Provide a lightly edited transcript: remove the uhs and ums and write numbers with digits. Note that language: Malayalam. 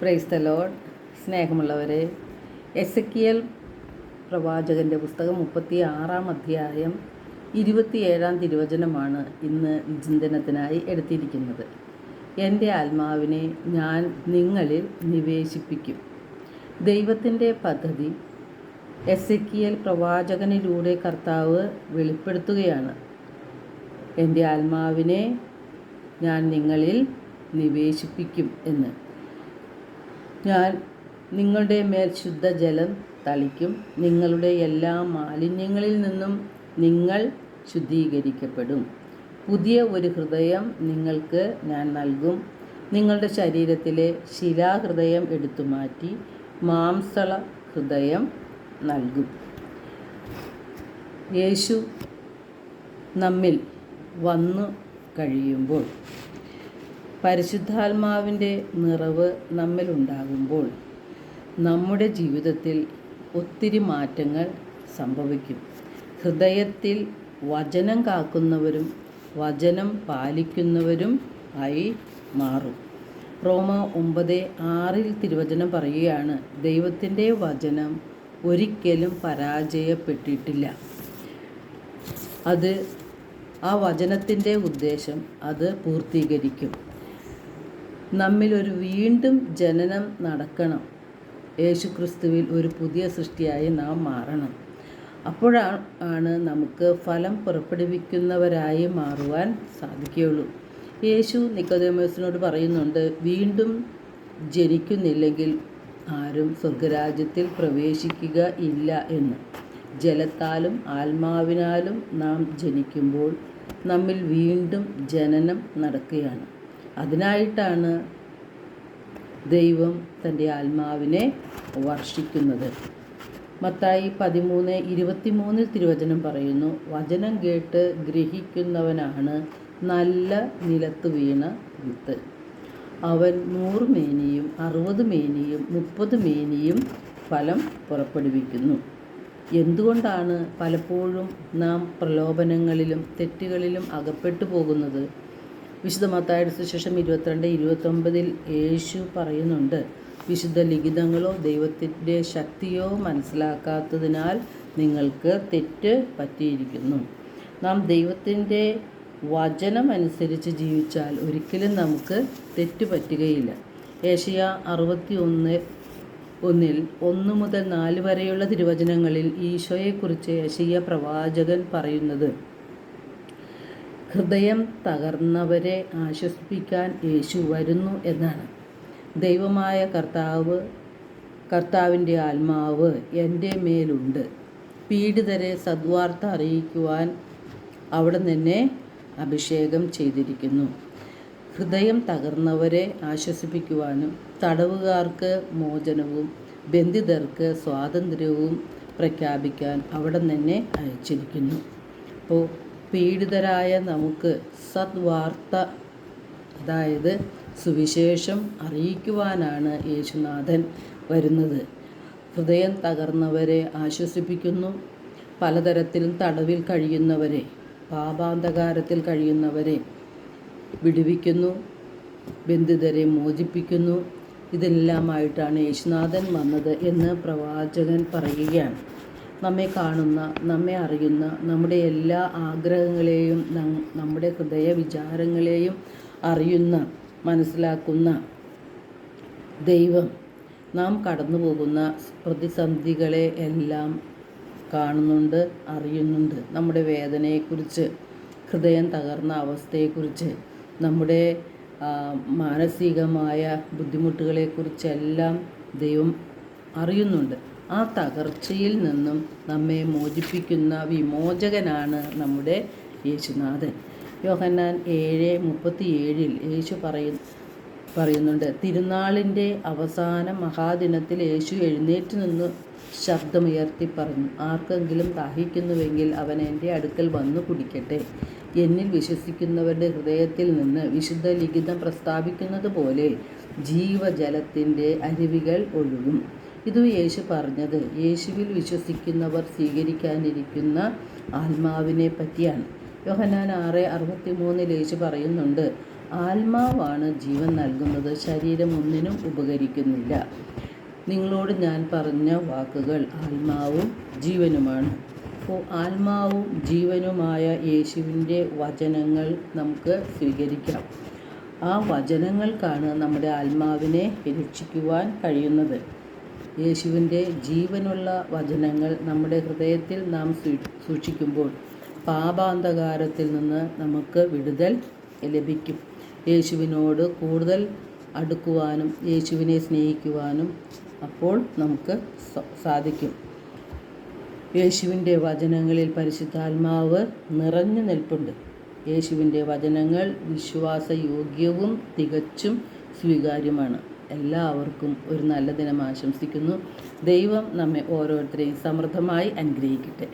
Praise the Lord. സ്നേഹമുള്ളവരെ, എസെക്കിയേൽ പ്രവാചകൻ്റെ പുസ്തകം 36-ാം അധ്യായം 27-ാം തിരുവചനമാണ് ഇന്ന് വിചിന്തനത്തിനായി എടുത്തിരിക്കുന്നത്. എൻ്റെ ആത്മാവിനെ ഞാൻ നിങ്ങളിൽ നിവേശിപ്പിക്കും. ദൈവത്തിൻ്റെ പദ്ധതി എസെക്കിയേൽ പ്രവാചകനിലൂടെ കർത്താവ് വെളിപ്പെടുത്തുകയാണ്. എൻ്റെ ആത്മാവിനെ ഞാൻ നിങ്ങളിൽ നിവേശിപ്പിക്കും എന്ന്. ഞാൻ നിങ്ങളുടെ മേൽ ശുദ്ധജലം തളിക്കും. നിങ്ങളുടെ എല്ലാ മാലിന്യങ്ങളിൽ നിന്നും നിങ്ങൾ ശുദ്ധീകരിക്കപ്പെടും. പുതിയ ഒരു ഹൃദയം നിങ്ങൾക്ക് ഞാൻ നൽകും. നിങ്ങളുടെ ശരീരത്തിലെ ശിലാഹൃദയം എടുത്തുമാറ്റി മാംസള ഹൃദയം നൽകും. യേശു നമ്മിൽ വന്നു കഴിയുമ്പോൾ, പരിശുദ്ധാത്മാവിൻ്റെ നിറവ് നമ്മിലുണ്ടാകുമ്പോൾ നമ്മുടെ ജീവിതത്തിൽ ഒത്തിരി മാറ്റങ്ങൾ സംഭവിക്കും. ഹൃദയത്തിൽ വചനം കാക്കുന്നവരും വചനം പാലിക്കുന്നവരും ആയി മാറും. റോമ 9:6 തിരുവചനം പറയുകയാണ്, ദൈവത്തിൻ്റെ വചനം ഒരിക്കലും പരാജയപ്പെട്ടിട്ടില്ല. ആ വചനത്തിൻ്റെ ഉദ്ദേശം അത് പൂർത്തീകരിക്കും. നമ്മിലൊരു വീണ്ടും ജനനം നടക്കണം. യേശുക്രിസ്തുവിൽ ഒരു പുതിയ സൃഷ്ടിയായി നാം മാറണം. അപ്പോഴാണ് നമുക്ക് ഫലം പുറപ്പെടുവിക്കുന്നവരായി മാറുവാൻ സാധിക്കുകയുള്ളൂ. യേശു നിക്കോദേമോസിനോട് പറയുന്നുണ്ട്, വീണ്ടും ജനിക്കുന്നില്ലെങ്കിൽ ആരും സ്വർഗരാജ്യത്തിൽ പ്രവേശിക്കുക ഇല്ല എന്ന്. ജലത്താലും ആത്മാവിനാലും നാം ജനിക്കുമ്പോൾ നമ്മിൽ വീണ്ടും ജനനം നടക്കുകയാണ്. അതിനായിട്ടാണ് ദൈവം തൻ്റെ ആത്മാവിനെ വർഷിക്കുന്നത്. മത്തായി 13:23 തിരുവചനം പറയുന്നു, വചനം കേട്ട് ഗ്രഹിക്കുന്നവനാണ് നല്ല നിലത്ത് വീണ വിത്ത്. അവൻ 100 മേനിയും 60 മേനിയും 30 മേനിയും ഫലം പുറപ്പെടുവിക്കുന്നു. എന്തുകൊണ്ടാണ് പലപ്പോഴും നാം പ്രലോഭനങ്ങളിലും തെറ്റുകളിലും അകപ്പെട്ടു പോകുന്നത്? വിശുദ്ധ മത്തായിയുടെ സുവിശേഷം 22:29 യേശു പറയുന്നുണ്ട്, വിശുദ്ധ ലിഖിതങ്ങളോ ദൈവത്തിൻ്റെ ശക്തിയോ മനസ്സിലാക്കാത്തതിനാൽ നിങ്ങൾക്ക് തെറ്റ് പറ്റിയിരിക്കുന്നു. നാം ദൈവത്തിൻ്റെ വചനമനുസരിച്ച് ജീവിച്ചാൽ ഒരിക്കലും നമുക്ക് തെറ്റ് പറ്റുകയില്ല. ഏശയ്യാ 61:1 1 മുതൽ 4 വരെയുള്ള തിരുവചനങ്ങളിൽ ഈശോയെക്കുറിച്ച് യെശയ്യാ പ്രവാചകൻ പറയുന്നത്, ഹൃദയം തകർന്നവരെ ആശ്വസിപ്പിക്കാൻ യേശു വരുന്നു എന്നാണ്. ദൈവമായ കർത്താവിൻ്റെ ആത്മാവ് എൻ്റെ മേലുണ്ട്. പീഡിതരെ സദ്വാർത്ത അറിയിക്കുവാൻ അവിടെ നിന്നെ അഭിഷേകം ചെയ്തിരിക്കുന്നു. ഹൃദയം തകർന്നവരെ ആശ്വസിപ്പിക്കുവാനും തടവുകാർക്ക് മോചനവും ബന്ധിതർക്ക് സ്വാതന്ത്ര്യവും പ്രഖ്യാപിക്കാൻ അവിടെ നിന്നെ അയച്ചിരിക്കുന്നു. അപ്പോൾ പീഡിതരായ നമുക്ക് സദ്വാർത്ത, അതായത് സുവിശേഷം അറിയിക്കുവാനാണ് യേശുനാഥൻ വരുന്നത്. ഹൃദയം തകർന്നവരെ ആശ്വസിപ്പിക്കുന്നു. പലതരത്തിലും തടവിൽ കഴിയുന്നവരെ, പാപാന്ധകാരത്തിൽ കഴിയുന്നവരെ വിടുവിക്കുന്നു. ബന്ധിതരെ മോചിപ്പിക്കുന്നു. ഇതെല്ലാമായിട്ടാണ് യേശുനാഥൻ വന്നത് എന്ന് പ്രവാചകൻ പറയുകയാണ്. നമ്മെ കാണുന്ന, നമ്മെ അറിയുന്ന, നമ്മുടെ എല്ലാ ആഗ്രഹങ്ങളെയും നമ്മുടെ ഹൃദയ വിചാരങ്ങളെയും അറിയുന്ന, മനസ്സിലാക്കുന്ന ദൈവം നാം കടന്നു പോകുന്ന പ്രതിസന്ധികളെ എല്ലാം കാണുന്നുണ്ട്, അറിയുന്നുണ്ട്. നമ്മുടെ വേദനയെക്കുറിച്ച്, ഹൃദയം തകർന്ന അവസ്ഥയെക്കുറിച്ച്, നമ്മുടെ മാനസികമായ ബുദ്ധിമുട്ടുകളെക്കുറിച്ചെല്ലാം ദൈവം അറിയുന്നുണ്ട്. ആ തകർച്ചയിൽ നിന്നും നമ്മെ മോചിപ്പിക്കുന്ന വിമോചകനാണ് നമ്മുടെ യേശുനാഥൻ. യോഹന്നാൻ 7:37 യേശു പറയുന്നുണ്ട്, തിരുനാളിൻ്റെ അവസാന മഹാദിനത്തിൽ യേശു എഴുന്നേറ്റ് നിന്ന് ശബ്ദമുയർത്തി പറഞ്ഞു, ആർക്കെങ്കിലും ദാഹിക്കുന്നുവെങ്കിൽ അവൻ എൻ്റെ അടുക്കൽ വന്നു കുടിക്കട്ടെ. എന്നിൽ വിശ്വസിക്കുന്നവരുടെ ഹൃദയത്തിൽ നിന്ന് വിശുദ്ധ ലിഖിതം പ്രസ്താവിക്കുന്നത് പോലെ ജീവജലത്തിൻ്റെ അരുവികൾ ഒഴുകും. ഇതും യേശു പറഞ്ഞത് യേശുവിൽ വിശ്വസിക്കുന്നവർ സ്വീകരിക്കാനിരിക്കുന്ന ആത്മാവിനെ പറ്റിയാണ്. യോഹന്നാൻ 6:63 യേശു പറയുന്നുണ്ട്, ആത്മാവാണ് ജീവൻ നൽകുന്നത്, ശരീരം ഒന്നിനും ഉപകരിക്കുന്നില്ല. നിങ്ങളോട് ഞാൻ പറഞ്ഞ വാക്കുകൾ ആത്മാവും ജീവനുമാണ്. അപ്പോൾ ആത്മാവും ജീവനുമായ യേശുവിൻ്റെ വചനങ്ങൾ നമുക്ക് സ്വീകരിക്കാം. ആ വചനങ്ങൾക്കാണ് നമ്മുടെ ആത്മാവിനെ രക്ഷിക്കുവാൻ കഴിയുന്നത്. യേശുവിൻ്റെ ജീവനുള്ള വചനങ്ങൾ നമ്മുടെ ഹൃദയത്തിൽ നാം സൂക്ഷിക്കുമ്പോൾ പാപാന്ധകാരത്തിൽ നിന്ന് നമുക്ക് വിടുതൽ ലഭിക്കും. യേശുവിനോട് കൂടുതൽ അടുക്കുവാനും യേശുവിനെ സ്നേഹിക്കുവാനും അപ്പോൾ നമുക്ക് സാധിക്കും. യേശുവിൻ്റെ വചനങ്ങളിൽ പരിശുദ്ധാത്മാവ് നിറഞ്ഞു നിൽപ്പുണ്ട്. യേശുവിൻ്റെ വചനങ്ങൾ വിശ്വാസയോഗ്യവും തികച്ചും സ്വീകാര്യമാണ്. എല്ലാവർക്കും ഒരു നല്ല ദിനം ആശംസിക്കുന്നു. ദൈവം നമ്മെ ഓരോരുത്തരെയും സമൃദ്ധമായി അനുഗ്രഹിക്കട്ടെ.